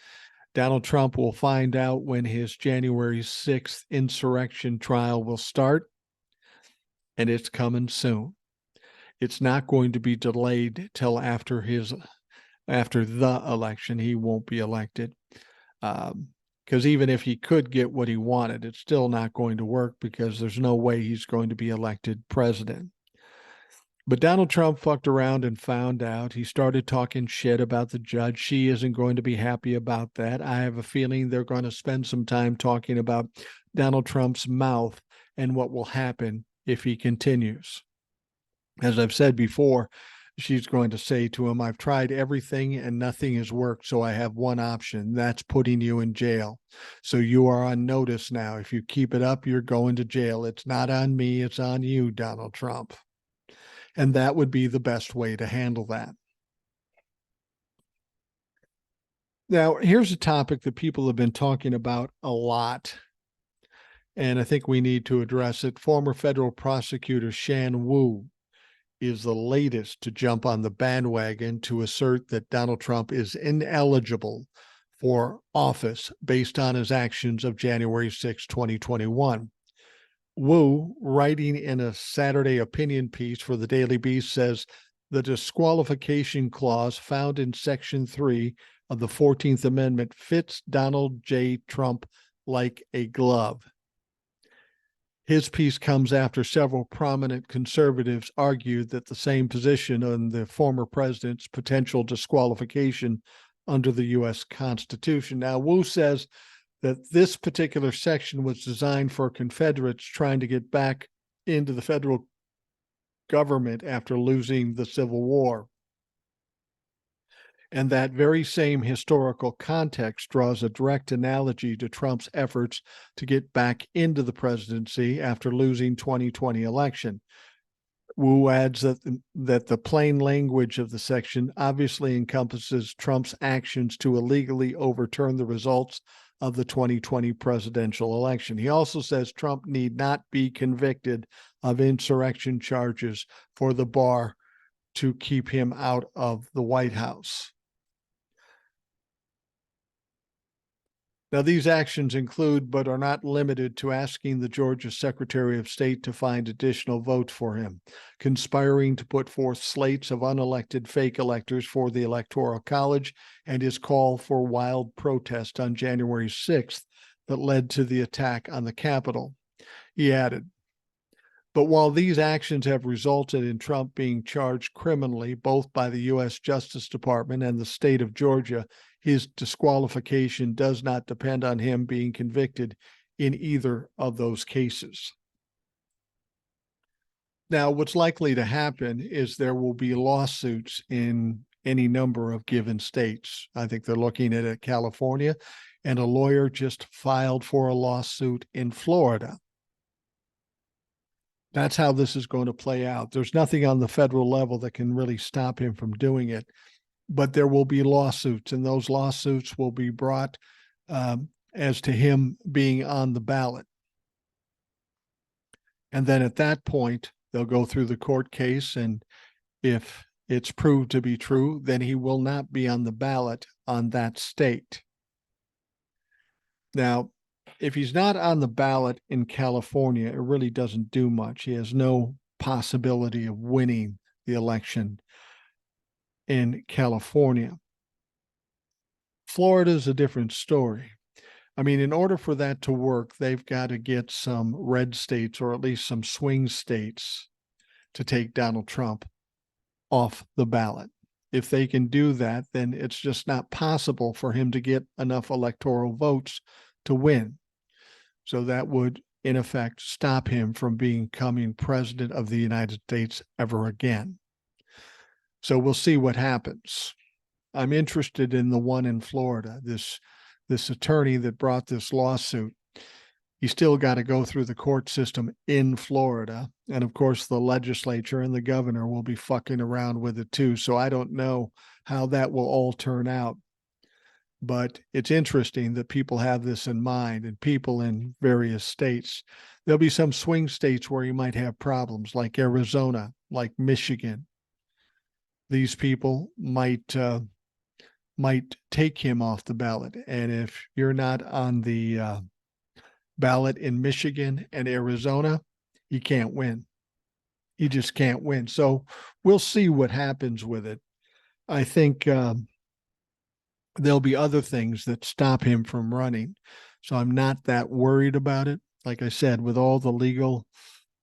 Donald Trump will find out when his January 6th insurrection trial will start, and it's coming soon. It's not going to be delayed till after the election. He won't be elected. Because even if he could get what he wanted, it's still not going to work because there's no way he's going to be elected president. But Donald Trump fucked around and found out. He started talking shit about the judge. She isn't going to be happy about that. I have a feeling they're going to spend some time talking about Donald Trump's mouth and what will happen if he continues. As I've said before, she's going to say to him, I've tried everything and nothing has worked. So I have one option. That's putting you in jail. So you are on notice now. If you keep it up, you're going to jail. It's not on me. It's on you, Donald Trump. And that would be the best way to handle that. Now, here's a topic that people have been talking about a lot, and I think we need to address it. Former federal prosecutor Shan Wu is the latest to jump on the bandwagon to assert that Donald Trump is ineligible for office based on his actions of January 6, 2021. Wu, writing in a Saturday opinion piece for the Daily Beast, says the disqualification clause found in Section 3 of the 14th Amendment fits Donald J. Trump like a glove. His piece comes after several prominent conservatives argued that the same position on the former president's potential disqualification under the U.S. Constitution. Now, Wu says that this particular section was designed for Confederates trying to get back into the federal government after losing the Civil War. And that very same historical context draws a direct analogy to Trump's efforts to get back into the presidency after losing 2020 election. Wu adds that the plain language of the section obviously encompasses Trump's actions to illegally overturn the results of the 2020 presidential election. He also says Trump need not be convicted of insurrection charges for the bar to keep him out of the White House. Now, these actions include, but are not limited to, asking the Georgia Secretary of State to find additional votes for him, conspiring to put forth slates of unelected fake electors for the Electoral College, and his call for wild protest on January 6th that led to the attack on the Capitol. He added, but while these actions have resulted in Trump being charged criminally, both by the U.S. Justice Department and the state of Georgia, his disqualification does not depend on him being convicted in either of those cases. Now, what's likely to happen is there will be lawsuits in any number of given states. I think they're looking at it, California, and a lawyer just filed for a lawsuit in Florida. That's how this is going to play out. There's nothing on the federal level that can really stop him from doing it, but there will be lawsuits, and those lawsuits will be brought as to him being on the ballot. And then at that point, they'll go through the court case, and if it's proved to be true, then he will not be on the ballot on that state. Now, if he's not on the ballot in California, it really doesn't do much. He has no possibility of winning the election in California. Florida is a different story. I mean, in order for that to work, they've got to get some red states, or at least some swing states, to take Donald Trump off the ballot. If they can do that, then it's just not possible for him to get enough electoral votes to win. So that would, in effect, stop him from becoming president of the United States ever again. So we'll see what happens. I'm interested in the one in Florida, this attorney that brought this lawsuit. You still got to go through the court system in Florida. And of course, the legislature and the governor will be fucking around with it too. So I don't know how that will all turn out. But it's interesting that people have this in mind, and people in various states. There'll be some swing states where you might have problems, like Arizona, like Michigan. These people might take him off the ballot. And if you're not on the ballot in Michigan and Arizona, you can't win. You just can't win. So we'll see what happens with it. I think there'll be other things that stop him from running. So I'm not that worried about it. Like I said, with all the legal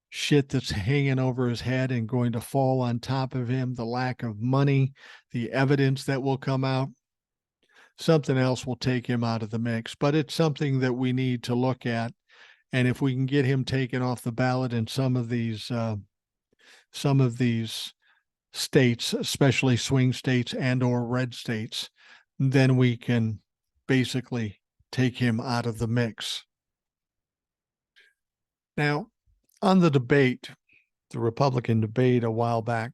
shit that's hanging over his head and going to fall on top of him, the lack of money, the evidence that will come out, something else will take him out of the mix. But it's something that we need to look at. And if we can get him taken off the ballot in some of these states, especially swing states and or red states, then we can basically take him out of the mix. Now, on the debate, the Republican debate a while back,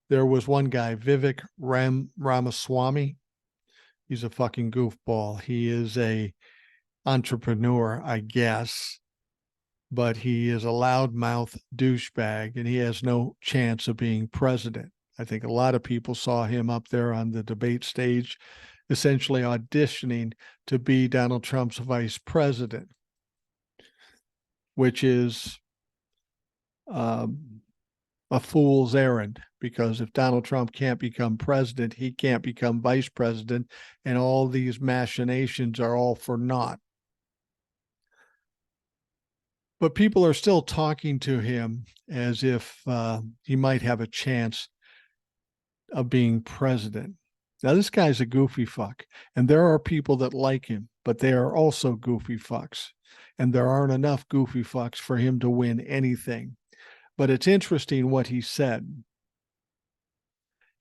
there was one guy, Vivek Ramaswamy. He's a fucking goofball. He is a entrepreneur, I guess, but he is a loudmouth douchebag, and he has no chance of being president. I think a lot of people saw him up there on the debate stage, essentially auditioning to be Donald Trump's vice president, which is a fool's errand, because if Donald Trump can't become president, he can't become vice president, and all these machinations are all for naught. But people are still talking to him as if he might have a chance of being president. Now, this guy's a goofy fuck, and there are people that like him, but they are also goofy fucks, and there aren't enough goofy fucks for him to win anything. But it's interesting what he said.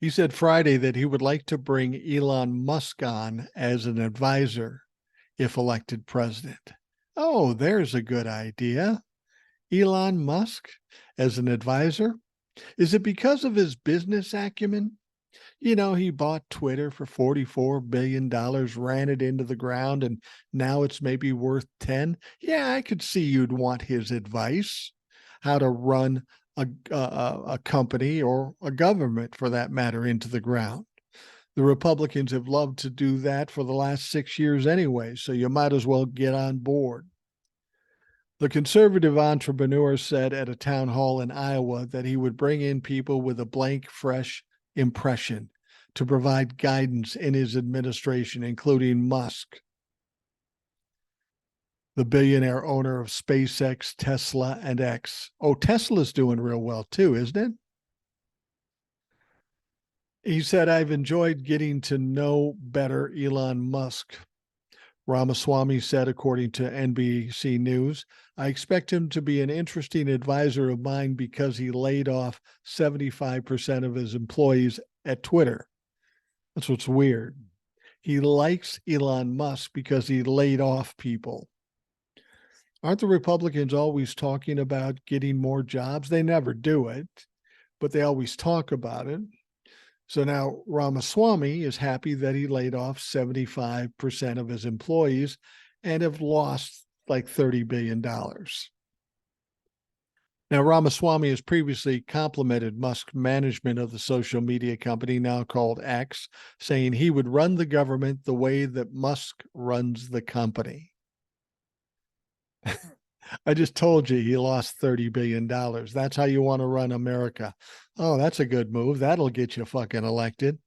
He said Friday that he would like to bring Elon Musk on as an advisor if elected president. Oh, there's a good idea. Elon Musk as an advisor? Is it because of his business acumen? You know, he bought Twitter for $44 billion, ran it into the ground, and now it's maybe worth 10. Yeah, I could see you'd want his advice, how to run a company or a government, for that matter, into the ground. The Republicans have loved to do that for the last 6 years anyway, so you might as well get on board. The conservative entrepreneur said at a town hall in Iowa that he would bring in people with a blank, fresh impression to provide guidance in his administration, including Musk, the billionaire owner of SpaceX, Tesla, and X. Oh, Tesla's doing real well too, isn't it? He said, I've enjoyed getting to know better Elon Musk. Ramaswamy said, according to NBC News, I expect him to be an interesting advisor of mine because he laid off 75% of his employees at Twitter. That's what's weird. He likes Elon Musk because he laid off people. Aren't the Republicans always talking about getting more jobs? They never do it, but they always talk about it. So now Ramaswamy is happy that he laid off 75% of his employees and have lost like $30 billion. Now, Ramaswamy has previously complimented Musk's management of the social media company, now called X, saying he would run the government the way that Musk runs the company. I just told you he lost $30 billion. That's how you want to run America. Oh, that's a good move. That'll get you fucking elected.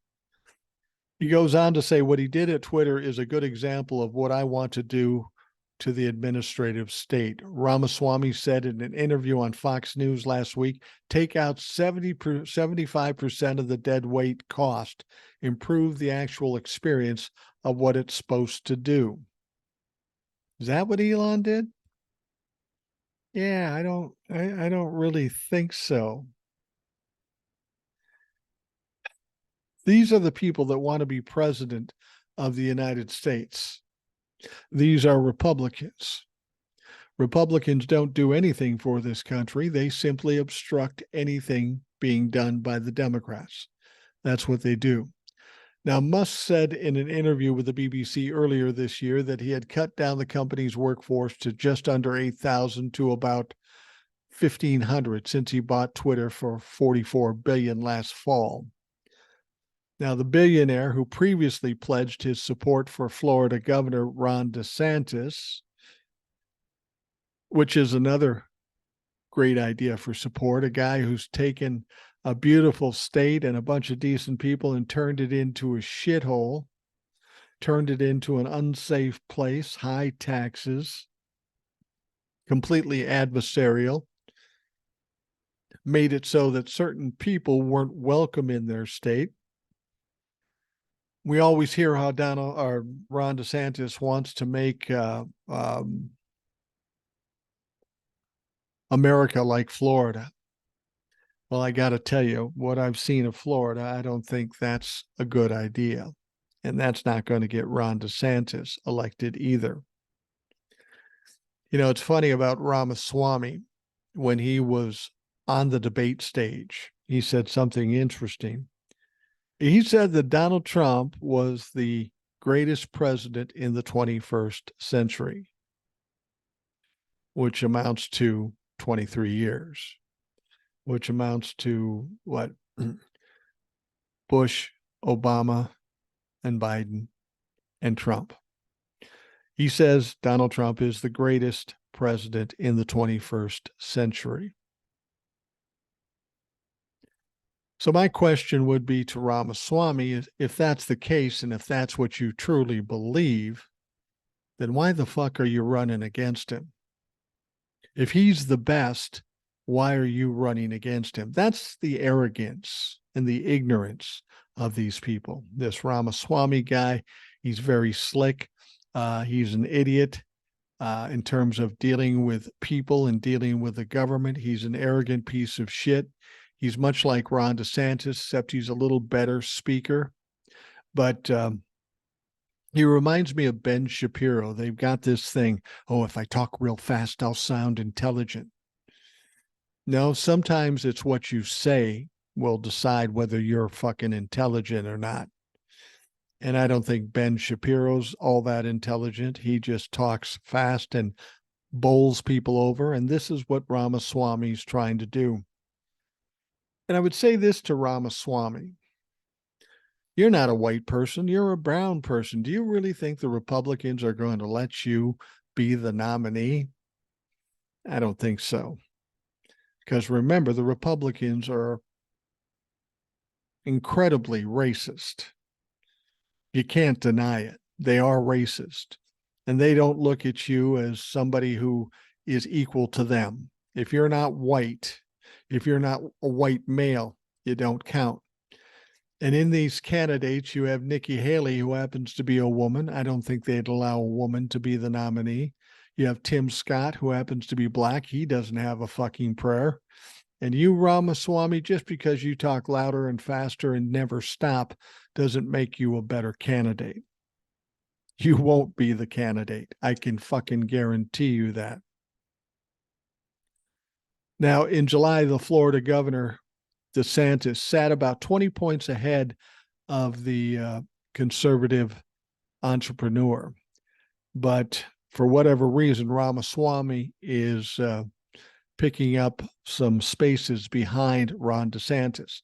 He goes on to say what he did at Twitter is a good example of what I want to do to the administrative state. Ramaswamy said in an interview on Fox News last week, take out 75% of the dead weight cost, improve the actual experience of what it's supposed to do. Is that what Elon did? Yeah, I don't really think so. These are the people that want to be president of the United States. These are Republicans. Republicans don't do anything for this country. They simply obstruct anything being done by the Democrats. That's what they do. Now, Musk said in an interview with the BBC earlier this year that he had cut down the company's workforce to just under 8,000 to about 1,500 since he bought Twitter for $44 billion last fall. Now, the billionaire who previously pledged his support for Florida Governor Ron DeSantis, which is another great idea for support, a guy who's taken a beautiful state and a bunch of decent people and turned it into a shithole, turned it into an unsafe place, high taxes, completely adversarial, made it so that certain people weren't welcome in their state. We always hear how Ron DeSantis wants to make America like Florida. Well, I got to tell you, what I've seen of Florida, I don't think that's a good idea. And that's not going to get Ron DeSantis elected either. You know, it's funny about Ramaswamy. When he was on the debate stage, he said something interesting. He said that Donald Trump was the greatest president in the 21st century, which amounts to 23 years, which amounts to what? Bush, Obama, and Biden, and Trump. He says Donald Trump is the greatest president in the 21st century. So my question would be to Ramaswamy is, if that's the case and if that's what you truly believe, then why the fuck are you running against him? If he's the best, why are you running against him? That's the arrogance and the ignorance of these people. This Ramaswamy guy, he's very slick. He's an idiot in terms of dealing with people and dealing with the government. He's an arrogant piece of shit. He's much like Ron DeSantis, except he's a little better speaker. But he reminds me of Ben Shapiro. They've got this thing, oh, if I talk real fast, I'll sound intelligent. No, sometimes it's what you say will decide whether you're fucking intelligent or not. And I don't think Ben Shapiro's all that intelligent. He just talks fast and bowls people over. And this is what Ramaswamy's trying to do. And I would say this to Ramaswamy. You're not a white person. You're a brown person. Do you really think the Republicans are going to let you be the nominee? I don't think so. Because remember, the Republicans are incredibly racist. You can't deny it. They are racist. And they don't look at you as somebody who is equal to them. If you're not white, if you're not a white male, you don't count. And in these candidates, you have Nikki Haley, who happens to be a woman. I don't think they'd allow a woman to be the nominee. You have Tim Scott, who happens to be black. He doesn't have a fucking prayer. And you, Ramaswamy, just because you talk louder and faster and never stop doesn't make you a better candidate. You won't be the candidate. I can fucking guarantee you that. Now, in July, the Florida governor, DeSantis, sat about 20 points ahead of the conservative entrepreneur. But for whatever reason, Ramaswamy is picking up some spaces behind Ron DeSantis,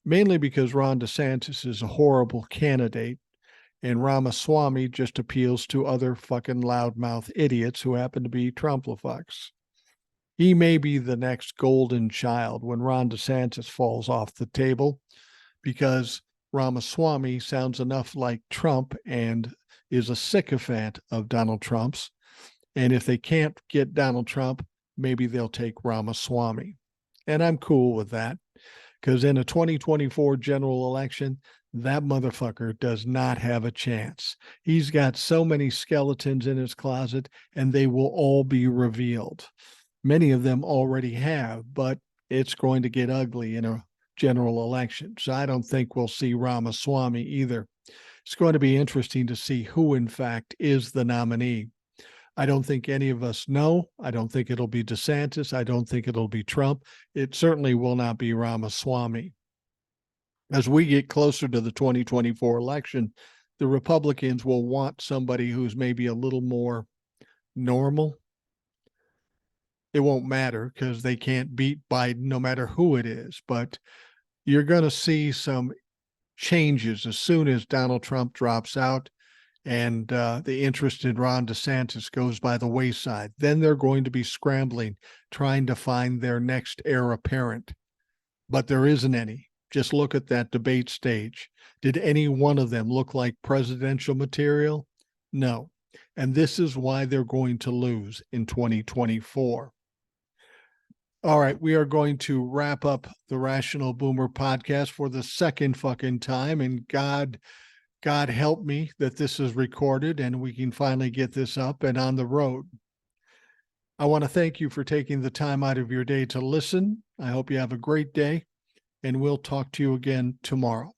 mainly because Ron DeSantis is a horrible candidate and Ramaswamy just appeals to other fucking loudmouth idiots who happen to be Trump-la-fucks. He may be the next golden child when Ron DeSantis falls off the table, because Ramaswamy sounds enough like Trump and is a sycophant of Donald Trump's. And if they can't get Donald Trump, maybe they'll take Ramaswamy. And I'm cool with that, because in a 2024 general election, that motherfucker does not have a chance. He's got so many skeletons in his closet, and they will all be revealed. Many of them already have, but it's going to get ugly in a general election. So I don't think we'll see Ramaswamy either. It's going to be interesting to see who, in fact, is the nominee. I don't think any of us know. I don't think it'll be DeSantis. I don't think it'll be Trump. It certainly will not be Ramaswamy. As we get closer to the 2024 election, the Republicans will want somebody who's maybe a little more normal. It won't matter because they can't beat Biden no matter who it is. But you're going to see some changes as soon as Donald Trump drops out and the interest in Ron DeSantis goes by the wayside. Then they're going to be scrambling, trying to find their next heir apparent. But there isn't any. Just look at that debate stage. Did any one of them look like presidential material? No. And this is why they're going to lose in 2024. All right, we are going to wrap up the Rational Boomer podcast for the second fucking time. And God help me that this is recorded and we can finally get this up and on the road. I want to thank you for taking the time out of your day to listen. I hope you have a great day, and we'll talk to you again tomorrow.